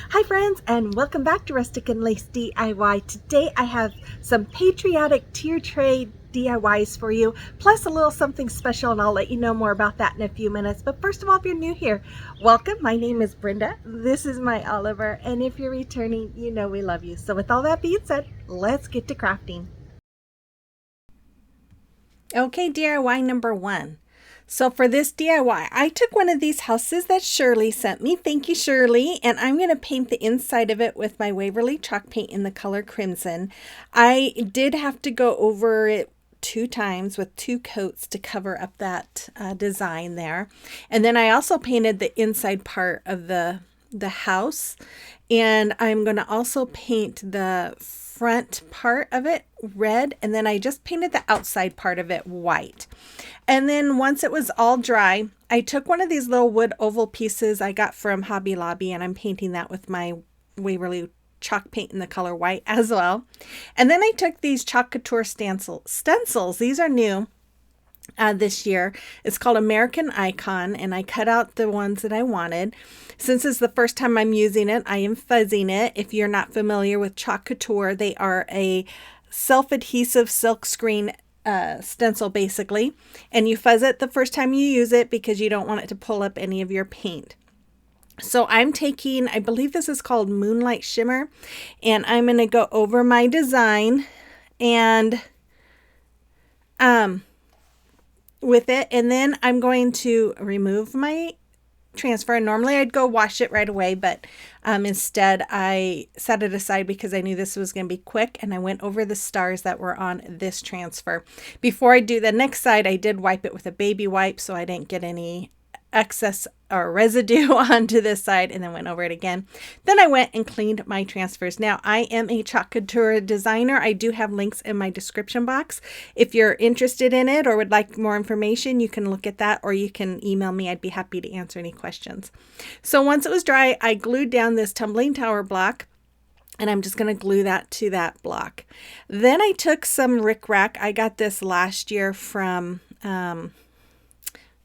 Hi friends, and welcome back to Rustic and Lace DIY. Today I have some Patriotic tier tray DIYs for you, plus a little something special, and I'll let you know more about that in a few minutes. But first of all, if you're new here, welcome. My name is Brenda. This is my Oliver, and if you're returning, you know we love you. So with all that being said, let's get to crafting. Okay, DIY number one. So for this DIY, I took one of these houses that Shirley sent me. Thank you, Shirley. And I'm going to paint the inside of it with my Waverly chalk paint in the color crimson. I did have to go over it 2 times with 2 coats to cover up that design there. And then I also painted the inside part of the house. And I'm going to also paint the front part of it red, and then I just painted the outside part of it white. And then once it was all dry, I took one of these little wood oval pieces I got from Hobby Lobby, and I'm painting that with my Waverly chalk paint in the color white as well. And then I took these Chalk Couture stencils. These are new this year. It's called American Icon, and I cut out the ones that I wanted. Since it's the first time I'm using it, I am fuzzing it. If you're not familiar with Chalk Couture, they are a self-adhesive silk screen stencil basically, and you fuzz it the first time you use it because you don't want it to pull up any of your paint. So I'm taking, I believe this is called Moonlight Shimmer, and I'm going to go over my design and with it, and then I'm going to remove my transfer. Normally I'd go wash it right away, but instead I set it aside because I knew this was going to be quick, and I went over the stars that were on this transfer. Before I do the next side, I did wipe it with a baby wipe so I didn't get any excess or residue onto this side, and then went over it again. Then I went and cleaned my transfers. Now, I am a Chalk Couture designer. I do have links in my description box. If you're interested in it or would like more information, you can look at that, or you can email me. I'd be happy to answer any questions. So once it was dry, I glued down this tumbling tower block, and I'm just going to glue that to that block. Then I took some rickrack. I got this last year from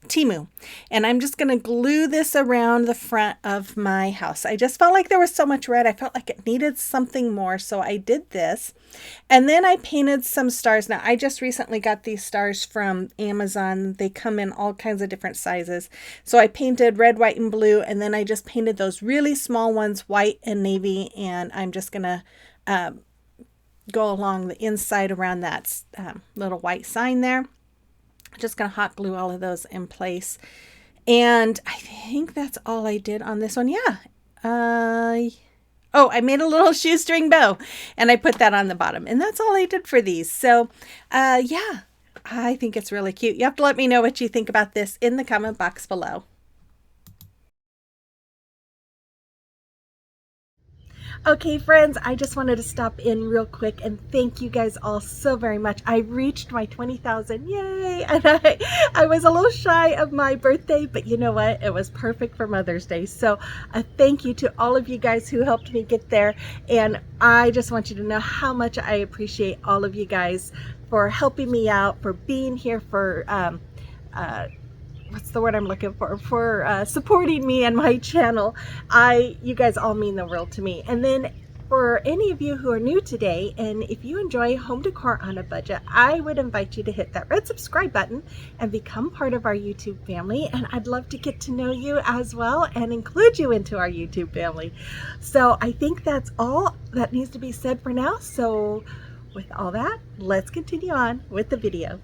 Timu, and I'm just going to glue this around the front of my house. I just felt like there was so much red. I felt like it needed something more, so I did this. And then I painted some stars. Now, I just recently got these stars from Amazon. They come in all kinds of different sizes. So I painted red, white, and blue, and then I just painted those really small ones, white and navy, and I'm just going to go along the inside around that little white sign there. Just going to hot glue all of those in place. And I think that's all I did on this one. Yeah. Oh, I made a little shoestring bow, and I put that on the bottom. And that's all I did for these. So, yeah, I think it's really cute. You have to let me know what you think about this in the comment box below. Okay, friends, I just wanted to stop in real quick and thank you guys all so very much. I reached my 20,000, yay! And I was a little shy of my birthday, but you know what? It was perfect for Mother's Day. So thank you to all of you guys who helped me get there. And I just want you to know how much I appreciate all of you guys for helping me out, for being here, for what's the word I'm looking for supporting me and my channel. You guys all mean the world to me. And then for any of you who are new today, and if you enjoy home decor on a budget, I would invite you to hit that red subscribe button and become part of our YouTube family. And I'd love to get to know you as well and include you into our YouTube family. So I think that's all that needs to be said for now. So with all that, let's continue on with the video.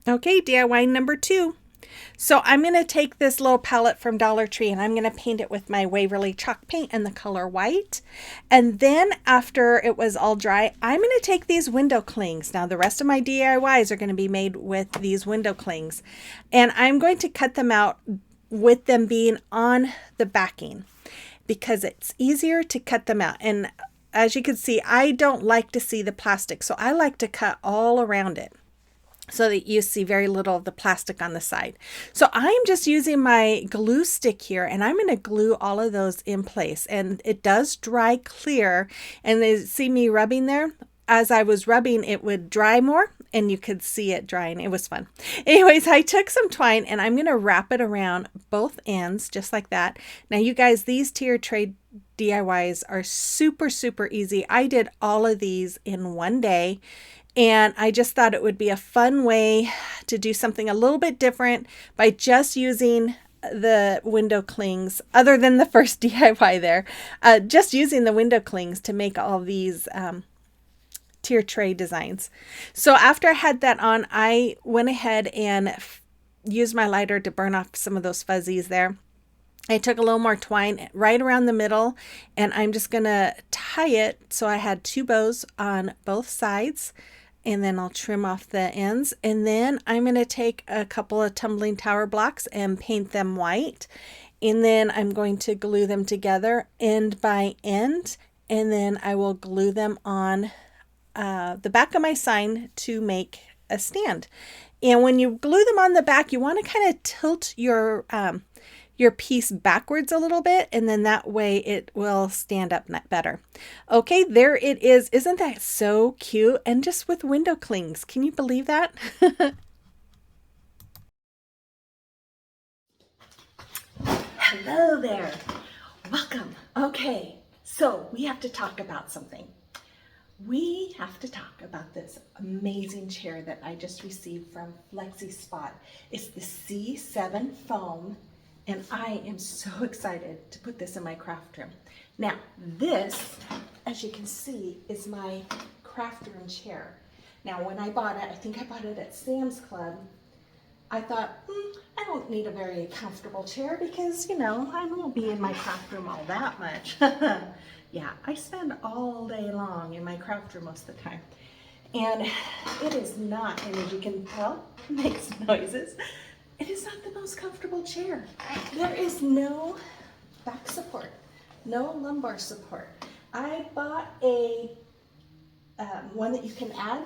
Okay, DIY number 2. So I'm going to take this little palette from Dollar Tree, and I'm going to paint it with my Waverly chalk paint in the color white. And then after it was all dry, I'm going to take these window clings. Now the rest of my DIYs are going to be made with these window clings, and I'm going to cut them out with them being on the backing because it's easier to cut them out. And as you can see, I don't like to see the plastic, so I like to cut all around it, so that you see very little of the plastic on the side. So I'm just using my glue stick here, and I'm going to glue all of those in place. And it does dry clear, and they see me rubbing there. As I was rubbing, it would dry more, and you could see it drying. It was fun. Anyways, I took some twine and I'm going to wrap it around both ends just like that. Now, you guys, these tier tray DIYs are super, super easy. I did all of these in one day, and I just thought it would be a fun way to do something a little bit different by just using the window clings, other than the first DIY there, just using the window clings to make all these tier tray designs. So after I had that on, I went ahead and used my lighter to burn off some of those fuzzies there. I took a little more twine right around the middle, and I'm just going to tie it so I had 2 bows on both sides, and then I'll trim off the ends. And then I'm going to take a couple of tumbling tower blocks and paint them white. And then I'm going to glue them together end by end, and then I will glue them on the back of my sign to make a stand. And when you glue them on the back, you want to kind of tilt your piece backwards a little bit, and then that way it will stand up better. Okay, there it is. Isn't that so cute? And just with window clings. Can you believe that? Hello there. Welcome. Okay, so we have to talk about something. We have to talk about this amazing chair that I just received from Flexispot. It's the C7 foam, and I am so excited to put this in my craft room. Now, this, as you can see, is my craft room chair. Now, when I bought it, I think I bought it at Sam's Club, I thought, I don't need a very comfortable chair because, you know, I won't be in my craft room all that much. Yeah, I spend all day long in my craft room most of the time. And it is not, and as you can tell, it makes noises. It is not the most comfortable chair. There is no back support, no lumbar support. I bought a one that you can add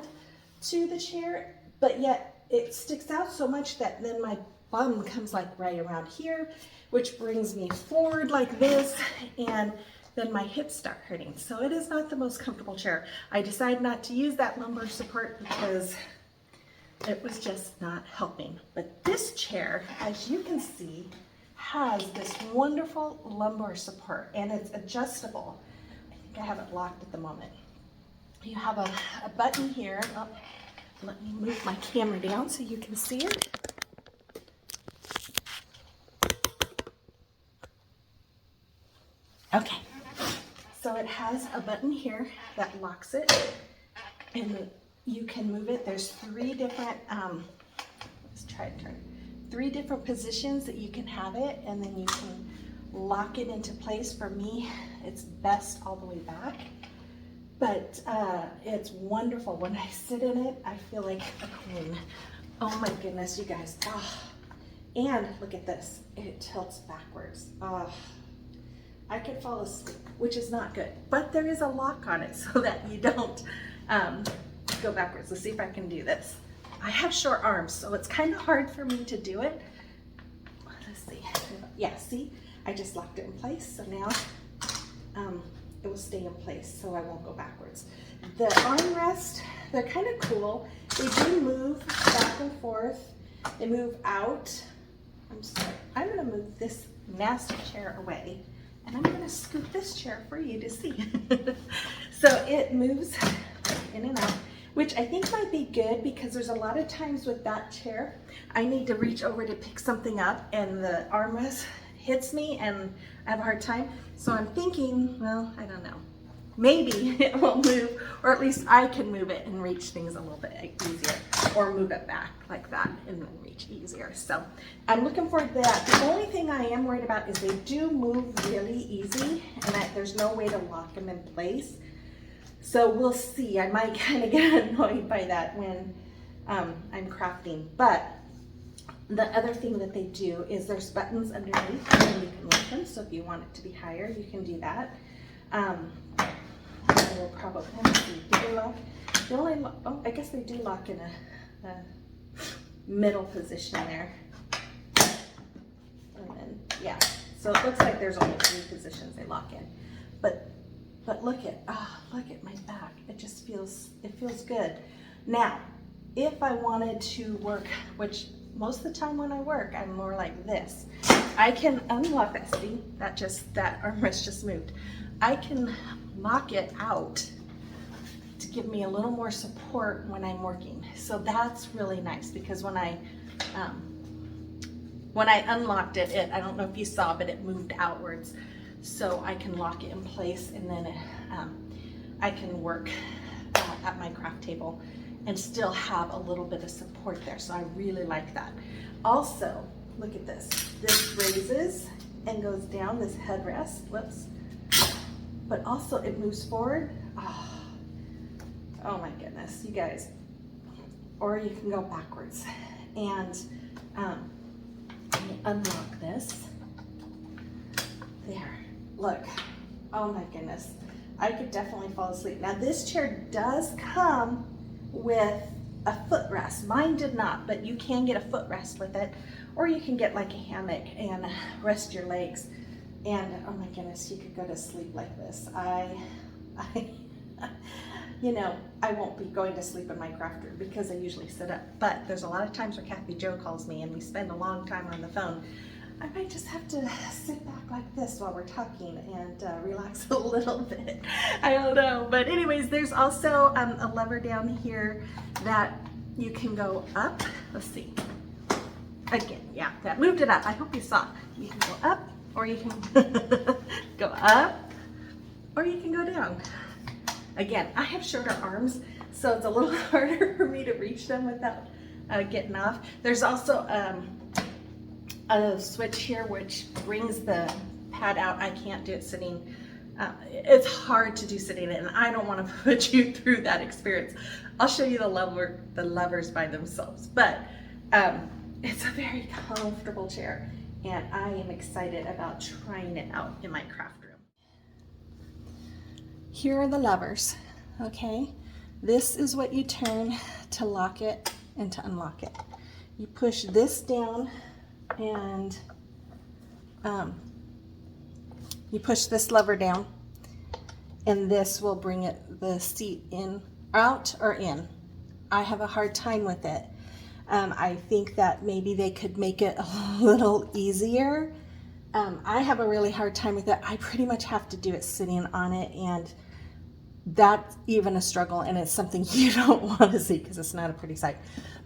to the chair, but yet it sticks out so much that then my bum comes like right around here, which brings me forward like this, and then my hips start hurting. So it is not the most comfortable chair. I decided not to use that lumbar support because it was just not helping. But this chair, as you can see, has this wonderful lumbar support, and it's adjustable. I think I have it locked at the moment. You have a button here. Oh, let me move my camera down so you can see it. Okay. So it has a button here that locks it, and you can move it. There's 3 different, let's try it turn. 3 different positions that you can have it, and then you can lock it into place. For me, it's best all the way back, but it's wonderful. When I sit in it, I feel like a queen. Oh my goodness, you guys. Oh. And look at this, it tilts backwards. Oh. I could fall asleep, which is not good, but there is a lock on it so that you don't go backwards. Let's see if I can do this. I have short arms, so it's kind of hard for me to do it. Let's see. Yeah, see, I just locked it in place, so now it will stay in place so I won't go backwards. The armrests, they're kind of cool. They do move back and forth. They move out. I'm sorry. I'm going to move this nasty chair away, and I'm going to scoot this chair for you to see. So it moves in and out, which I think might be good because there's a lot of times with that chair, I need to reach over to pick something up and the armrest hits me and I have a hard time. So I'm thinking, well, I don't know. Maybe it will move, or at least I can move it and reach things a little bit easier, or move it back like that and then reach easier. So I'm looking forward to that. The only thing I am worried about is they do move really easy, and there's no way to lock them in place. So we'll see. I might kind of get annoyed by that when I'm crafting. But the other thing that they do is there's buttons underneath, and you can lift them. So if you want it to be higher, you can do that. We'll probably, let's see, do they lock? They only, oh, I guess they do lock in a middle position there. And then, yeah, so it looks like there's only 3 positions they lock in. But look at my back. It just feels, it feels good. Now, if I wanted to work, which most of the time when I work, I'm more like this. I can unlock that, see, that armrest just moved. I can lock it out to give me a little more support when I'm working. So that's really nice because when I unlocked it, I don't know if you saw, but it moved outwards. So I can lock it in place, and then I can work at my craft table and still have a little bit of support there. So I really like that. Also, look at this. This raises and goes down, this headrest, whoops. But also it moves forward. Oh my goodness, you guys. Or you can go backwards. And let me unlock this. There, look. Oh my goodness. I could definitely fall asleep. Now this chair does come with a footrest. Mine did not, but you can get a footrest with it, or you can get like a hammock and rest your legs. And oh my goodness, you could go to sleep like this. You know, I won't be going to sleep in my craft room because I usually sit up, but there's a lot of times where Kathy Jo calls me and we spend a long time on the phone. I might just have to sit back like this while we're talking and relax a little bit. I don't know. But anyways, there's also a lever down here that you can go up. Let's see. Again, yeah, that moved it up. I hope you saw. You can go up, or you can go up, or you can go down. Again, I have shorter arms, so it's a little harder for me to reach them without getting off. There's also a switch here which brings the pad out. I can't do it sitting. It's hard to do sitting, and I don't want to put you through that experience. I'll show you the levers by themselves, but it's a very comfortable chair, and I am excited about trying it out in my craft room. Here are the levers, okay? This is what you turn to lock it and to unlock it. You push this down and you push this lever down, and this will bring the seat in, out or in. I have a hard time with it. I think that maybe they could make it a little easier. I have a really hard time with it. I pretty much have to do it sitting on it, and that's even a struggle, and it's something you don't want to see because it's not a pretty sight.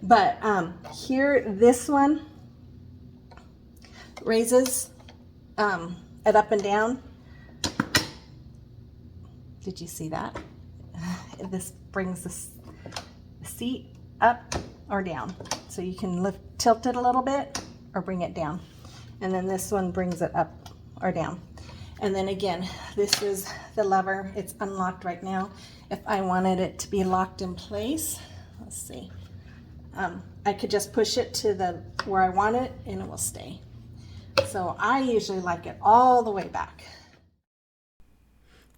But here, this one raises it up and down. Did you see that? This brings the seat up or down. So you can tilt it a little bit or bring it down. And then this one brings it up or down. And then again, this is the lever. It's unlocked right now. If I wanted it to be locked in place, let's see. I could just push it to where I want it and it will stay. So I usually like it all the way back.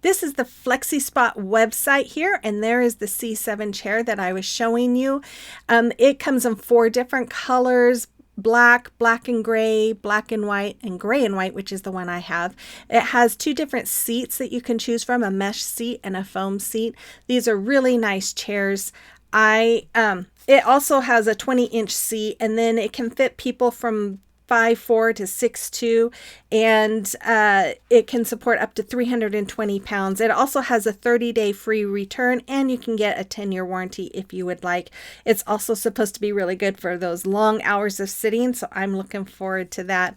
This is the Flexispot website here, and there is the C7 chair that I was showing you. It comes in 4 different colors: black, black and gray, black and white, and gray and white, which is the one I have. It has 2 different seats that you can choose from, a mesh seat and a foam seat. These are really nice chairs. It also has a 20-inch seat, and then it can fit people from 5'4" to 6'2", and it can support up to 320 pounds. It also has a 30-day free return, and you can get a 10-year warranty if you would like. It's also supposed to be really good for those long hours of sitting, so I'm looking forward to that.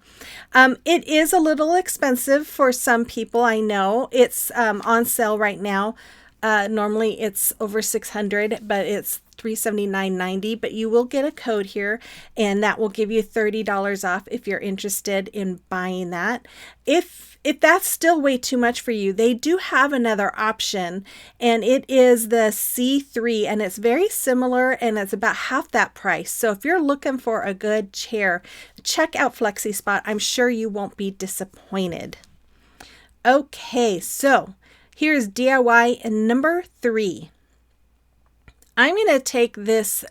It is a little expensive for some people, I know. It's on sale right now. Normally it's over $600, but it's $379.90, but you will get a code here, and that will give you $30 off if you're interested in buying that. If that's still way too much for you, they do have another option, and it is the C3, and it's very similar, and it's about half that price. So if you're looking for a good chair, check out Flexispot. I'm sure you won't be disappointed. Okay, so here's DIY number 3. I'm going to take this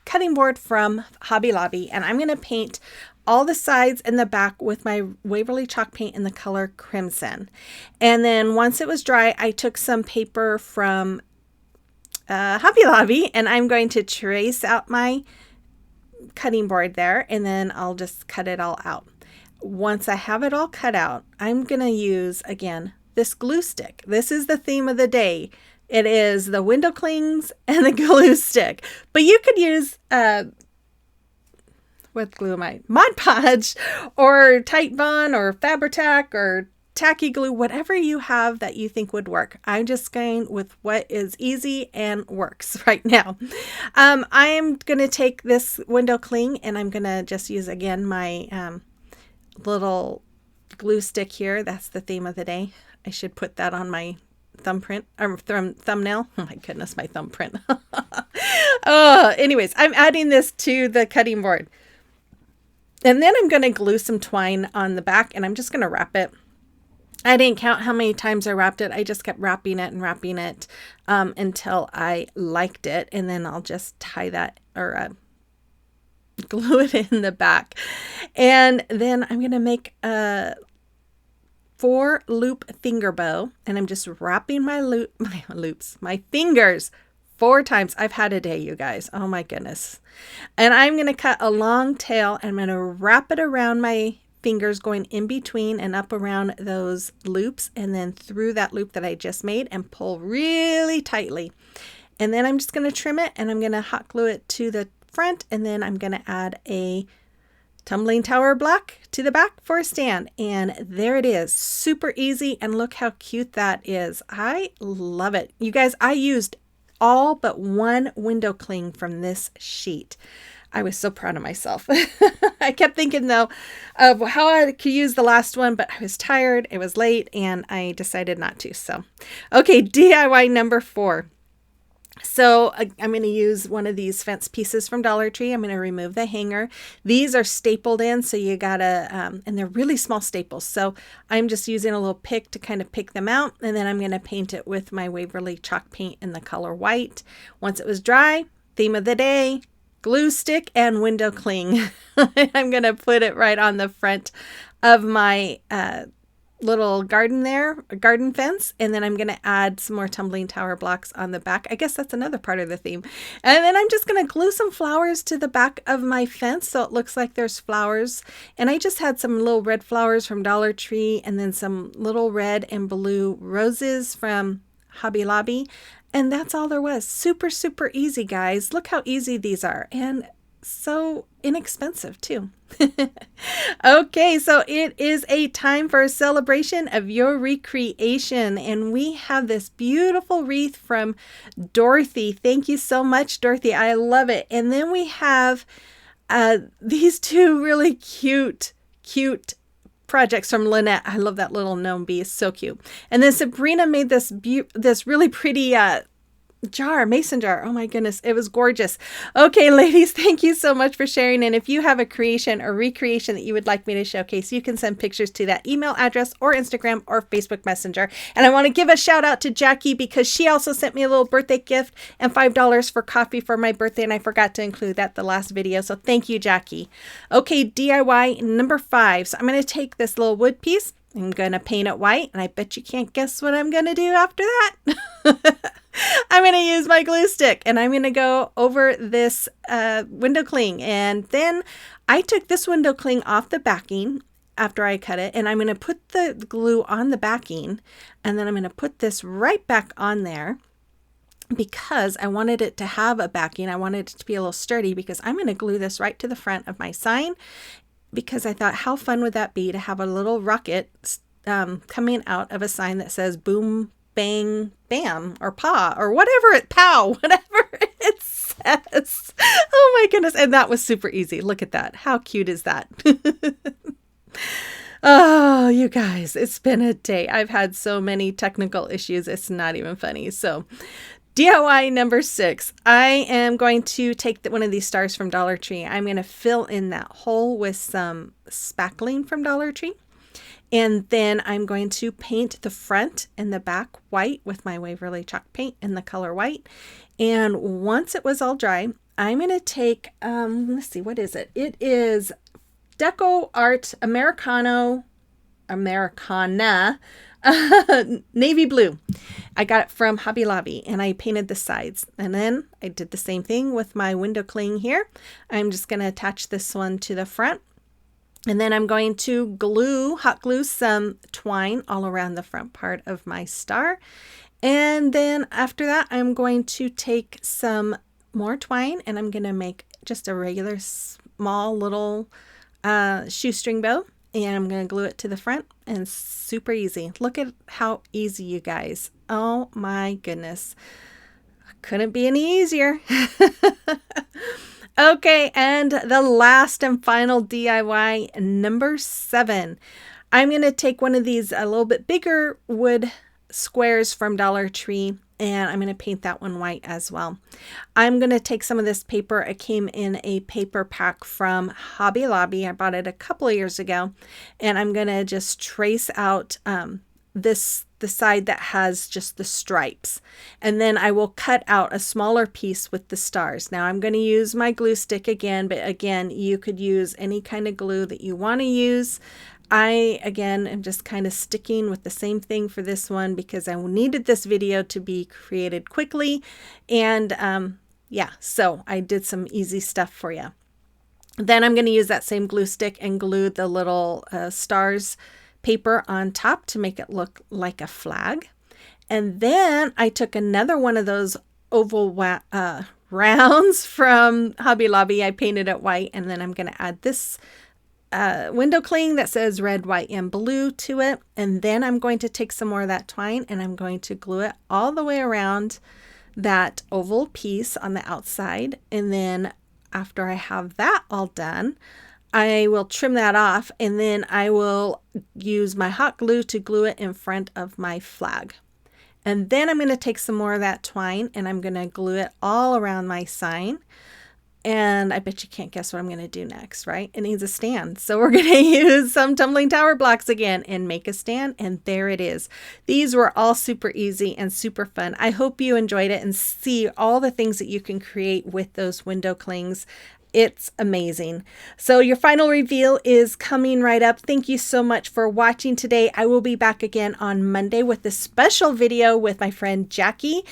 cutting board from Hobby Lobby, and I'm going to paint all the sides and the back with my Waverly chalk paint in the color Crimson. And then once it was dry, I took some paper from Hobby Lobby, and I'm going to trace out my cutting board there, and then I'll just cut it all out. Once I have it all cut out, I'm going to use, again, this glue stick. This is the theme of the day. It is the window clings and the glue stick. But you could use, what glue am I? Mod Podge or Titebond or Fabri-Tac or tacky glue, whatever you have that you think would work. I'm just going with what is easy and works right now. I am going to take this window cling and I'm going to just use again my little glue stick here. That's the theme of the day. I should put that on my thumbnail. Oh my goodness, my thumbprint. Anyways, I'm adding this to the cutting board. And then I'm going to glue some twine on the back and I'm just going to wrap it. I didn't count how many times I wrapped it. I just kept wrapping it until I liked it. And then I'll just tie that or glue it in the back. And then I'm going to make a 4-loop finger bow. And I'm just wrapping my fingers 4 times. I've had a day, you guys. Oh my goodness. And I'm going to cut a long tail. I'm going to wrap it around my fingers, going in between and up around those loops and then through that loop that I just made and pull really tightly. And then I'm just going to trim it and I'm going to hot glue it to the front, and then I'm going to add a tumbling tower block to the back for a stand. And there it is. Super easy. And look how cute that is. I love it. You guys, I used all but one window cling from this sheet. I was so proud of myself. I kept thinking though of how I could use the last one, but I was tired, it was late, and I decided not to. So, okay, DIY number 4. So I'm going to use one of these fence pieces from Dollar Tree. I'm going to remove the hanger. These are stapled in, so you gotta, and they're really small staples. So I'm just using a little pick to kind of pick them out. And then I'm going to paint it with my Waverly chalk paint in the color white. Once it was dry, theme of the day, glue stick and window cling. I'm going to put it right on the front of my little garden fence, and then I'm going to add some more tumbling tower blocks on the back. I guess that's another part of the theme. And then I'm just going to glue some flowers to the back of my fence so it looks like there's flowers. And I just had some little red flowers from Dollar Tree and then some little red and blue roses from Hobby Lobby. And that's all there was. Super, super easy, guys. Look how easy these are. And so inexpensive too. Okay, so it is a time for a celebration of your recreation. And we have this beautiful wreath from Dorothy. Thank you so much, Dorothy. I love it. And then we have these 2 really cute projects from Lynette. I love that little gnome bee. It's so cute. And then Sabrina made this really pretty mason jar. Oh my goodness, it was gorgeous. Okay, ladies, thank you so much for sharing. And if you have a creation or recreation that you would like me to showcase, you can send pictures to that email address or Instagram or Facebook Messenger. And I want to give a shout out to Jackie because she also sent me a little birthday gift and $5 for coffee for my birthday, and I forgot to include that the last video. So thank you, Jackie. Okay, DIY number 5. So I'm going to take this little wood piece. I'm going to paint it white, and I bet you can't guess what I'm going to do after that. I'm going to use my glue stick, and I'm going to go over this window cling. And then I took this window cling off the backing after I cut it, and I'm going to put the glue on the backing, and then I'm going to put this right back on there because I wanted it to have a backing. I wanted it to be a little sturdy because I'm going to glue this right to the front of my sign, because I thought, how fun would that be to have a little rocket coming out of a sign that says boom, bang, bam, or pa, or whatever it says. Oh my goodness. And that was super easy. Look at that. How cute is that? Oh, you guys, it's been a day. I've had so many technical issues. It's not even funny. So DIY number 6, I am going to take one of these stars from Dollar Tree. I'm going to fill in that hole with some spackling from Dollar Tree. And then I'm going to paint the front and the back white with my Waverly chalk paint in the color white. And once it was all dry, I'm going to take, let's see, what is it? It is Deco Art Americana navy blue. I got it from Hobby Lobby, and I painted the sides. And then I did the same thing with my window cling here. I'm just going to attach this one to the front. And then I'm going to hot glue some twine all around the front part of my star. And then after that, I'm going to take some more twine, and I'm going to make just a regular small little shoestring bow. And I'm going to glue it to the front, and super easy. Look at how easy, you guys. Oh my goodness. Couldn't be any easier. Okay, and the last and final DIY, number 7. I'm going to take one of these a little bit bigger wood squares from Dollar Tree, and I'm going to paint that one white as well. I'm going to take some of this paper. It came in a paper pack from Hobby Lobby. I bought it a couple of years ago, and I'm going to just trace out the side that has just the stripes, and then I will cut out a smaller piece with the stars. Now I'm going to use my glue stick again, but again, you could use any kind of glue that you want to use. I, again, am just kind of sticking with the same thing for this one because I needed this video to be created quickly. And yeah, so I did some easy stuff for you. Then I'm going to use that same glue stick and glue the little stars paper on top to make it look like a flag. And then I took another one of those oval rounds from Hobby Lobby. I painted it white, and then I'm going to add this window cling that says red, white, and blue to it. And then I'm going to take some more of that twine, and I'm going to glue it all the way around that oval piece on the outside. And then after I have that all done, I will trim that off, and then I will use my hot glue to glue it in front of my flag. And then I'm going to take some more of that twine, and I'm going to glue it all around my sign. And I bet you can't guess what I'm going to do next, right? It needs a stand. So we're going to use some tumbling tower blocks again and make a stand. And there it is. These were all super easy and super fun. I hope you enjoyed it and see all the things that you can create with those window clings. It's amazing. So your final reveal is coming right up. Thank you so much for watching today. I will be back again on Monday with a special video with my friend Jackie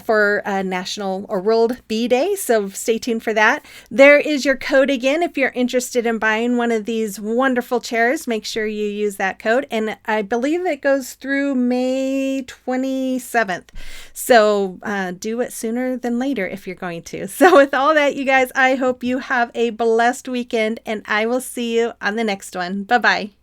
for National or World Bee Day. So stay tuned for that. There is your code again. If you're interested in buying one of these wonderful chairs, make sure you use that code. And I believe it goes through May 27th. So do it sooner than later if you're going to. So with all that, you guys, I hope you have a blessed weekend, and I will see you on the next one. Bye-bye.